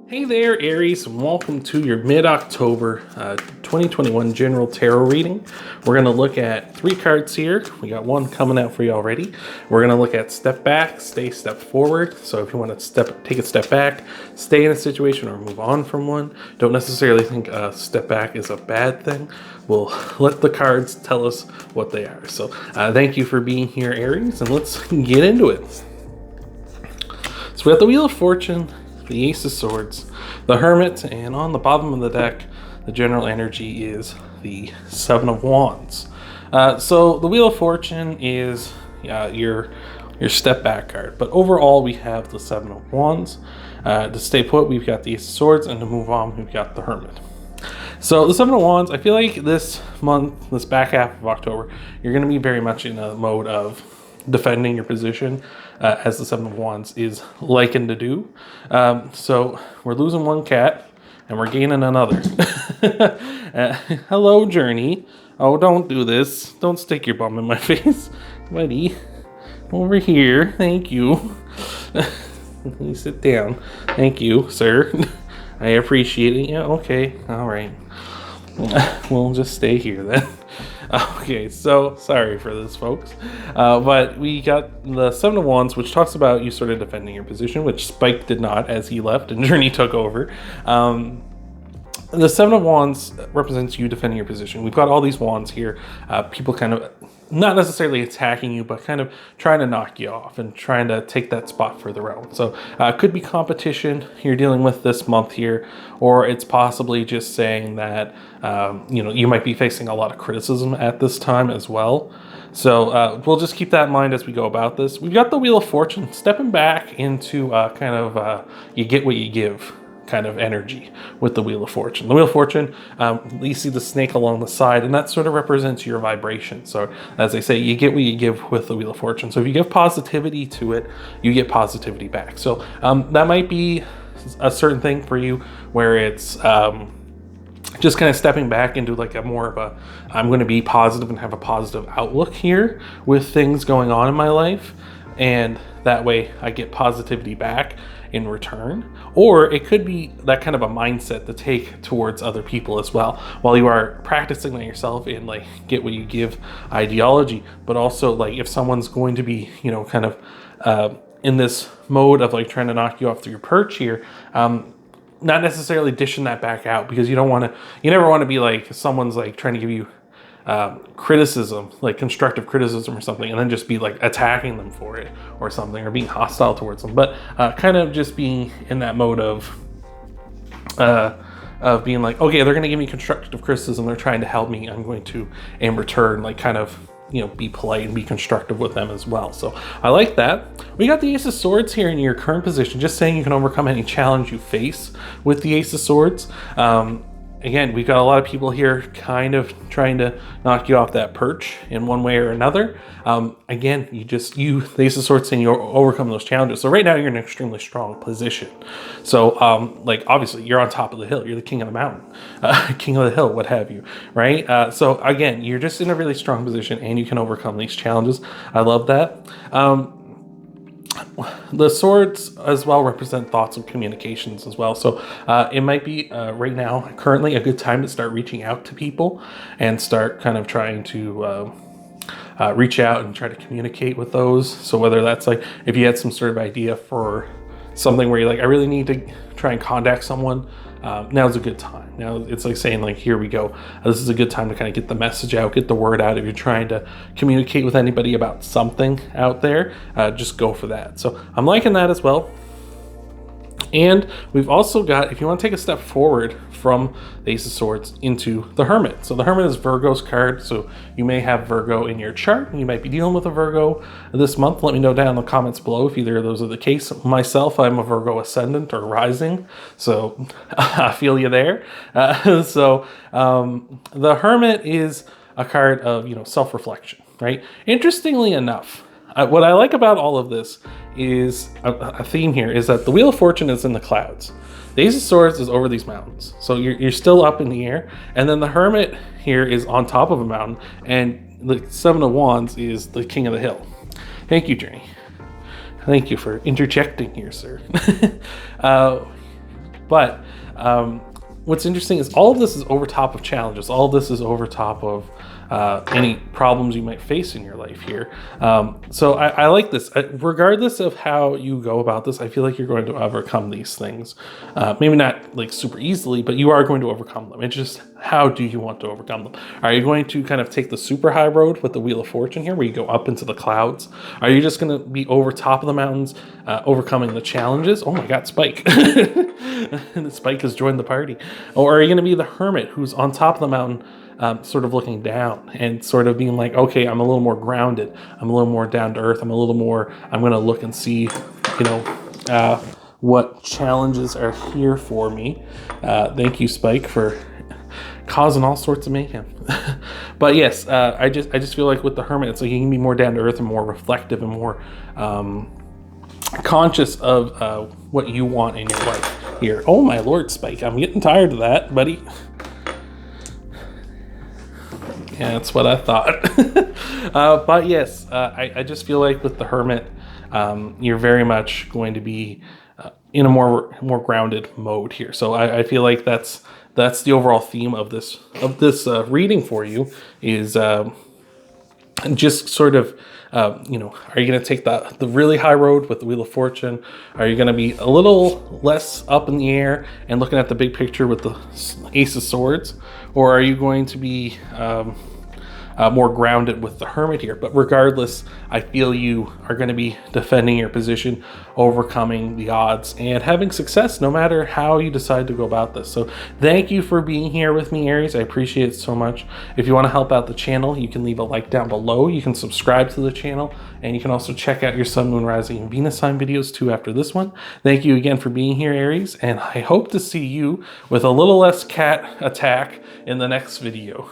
Hey there, Aries, and welcome to your mid-October 2021 general tarot reading. We're going to look at 3 cards here. We got one coming out for you already. We're going to look at step back, step forward. So if you want to take a step back, stay in a situation, or move on from one, don't necessarily think a step back is a bad thing. We'll let the cards tell us what they are. So thank you for being here, Aries, and let's get into it. So we got the Wheel of Fortune, the Ace of Swords, the Hermit, and on the bottom of the deck, the general energy is the Seven of Wands. So the Wheel of Fortune is your step back card, but overall we have the Seven of Wands. To stay put, we've got the Ace of Swords, and to move on, we've got the Hermit. So the Seven of Wands, I feel like this month, this back half of October, you're going to be very much in a mode of defending your position, as the Seven of Wands is likened to do. So we're losing one cat and we're gaining another. Hello, Journey. Oh, don't do this. Don't stick your bum in my face, buddy. Over here. Thank you. You sit down. Thank you, sir. I appreciate it. Yeah, okay. All right. We'll just stay here then. Okay, so sorry for this, folks. But we got the Seven of Wands, which talks about you sort of defending your position, which Spike did not as he left and Journey took over. The Seven of Wands represents you defending your position. We've got all these wands here. People kind of not necessarily attacking you, but kind of trying to knock you off and trying to take that spot further out. So it could be competition you're dealing with this month here, or it's possibly just saying that you might be facing a lot of criticism at this time as well. So we'll just keep that in mind as we go about this. We've got the Wheel of Fortune stepping back into you get what you give kind of energy with the Wheel of Fortune. The Wheel of Fortune, you see the snake along the side, and that sort of represents your vibration. So as they say, you get what you give with the Wheel of Fortune. So if you give positivity to it, you get positivity back. So that might be a certain thing for you where it's just kind of stepping back into like a more of a, I'm going to be positive and have a positive outlook here with things going on in my life. And that way I get positivity back in return. Or it could be that kind of a mindset to take towards other people as well, while you are practicing that yourself in like get what you give ideology. But also like if someone's going to be kind of in this mode of like trying to knock you off your perch here, not necessarily dishing that back out, because you never want to be like someone's like trying to give you criticism, like constructive criticism or something, and then just be like attacking them for it or something, or being hostile towards them, but kind of just being in that mode of being like, okay, they're going to give me constructive criticism, they're trying to help me, I'm going to in return like kind of be polite and be constructive with them as well. So I like that. We got the Ace of Swords here in your current position, just saying you can overcome any challenge you face with the Ace of Swords. Again, we've got a lot of people here kind of trying to knock you off that perch in one way or another. Again, the Ace of Swords saying you overcome those challenges. So right now you're in an extremely strong position. So like obviously you're on top of the hill. You're the king of the mountain, king of the hill, what have you, right? So again, you're just in a really strong position and you can overcome these challenges. I love that. The swords as well represent thoughts and communications as well. So it might be right now, currently, a good time to start reaching out to people and start kind of trying to reach out and try to communicate with those. So whether that's like, if you had some sort of idea for something where you're like, I really need to try and contact someone, now's a good time. Now it's like saying like, here we go. This is a good time to kind of get the message out, get the word out. If you're trying to communicate with anybody about something out there, just go for that. So I'm liking that as well. And we've also got, if you want to take a step forward from the Ace of Swords into the Hermit. So the Hermit is Virgo's card. So you may have Virgo in your chart, and you might be dealing with a Virgo this month. Let me know down in the comments below if either of those are the case. Myself, I'm a Virgo Ascendant or Rising, so I feel you there. The Hermit is a card of self-reflection, right? Interestingly enough, what I like about all of this is a theme here is that the Wheel of Fortune is in the clouds. The Ace of Swords is over these mountains. So you're still up in the air. And then the Hermit here is on top of a mountain. And the Seven of Wands is the king of the hill. Thank you, Journey. Thank you for interjecting here, sir. But what's interesting is all of this is over top of challenges. All of this is over top of any problems you might face in your life here. So I like this. Regardless of how you go about this, I feel like you're going to overcome these things. Maybe not like super easily, but you are going to overcome them. It's just, how do you want to overcome them? Are you going to kind of take the super high road with the Wheel of Fortune here, where you go up into the clouds? Are you just going to be over top of the mountains, overcoming the challenges? Oh my God, Spike. And Spike has joined the party. Or are you going to be the Hermit who's on top of the mountain, sort of looking down and sort of being like, okay, I'm a little more grounded. I'm a little more down to earth. I'm going to look and see, what challenges are here for me. Thank you, Spike, for causing all sorts of mayhem. But yes, I just feel like with the Hermit, it's like you can be more down to earth and more reflective and more conscious of what you want in your life here. Oh my Lord, Spike, I'm getting tired of that, buddy. Yeah, that's what I thought. But yes, I just feel like with the Hermit, you're very much going to be in a more grounded mode here. So I feel like that's the overall theme of this reading for you, is just sort of, are you going to take the really high road with the Wheel of Fortune? Are you going to be a little less up in the air and looking at the big picture with the Ace of Swords? Or are you going to be more grounded with the Hermit here? But regardless, I feel you are going to be defending your position, overcoming the odds, and having success no matter how you decide to go about this. So thank you for being here with me, Aries. I appreciate it so much. If you want to help out the channel, you can leave a like down below. You can subscribe to the channel, and you can also check out your Sun, Moon, Rising, and Venus sign videos too after this one. Thank you again for being here, Aries, and I hope to see you with a little less cat attack in the next video.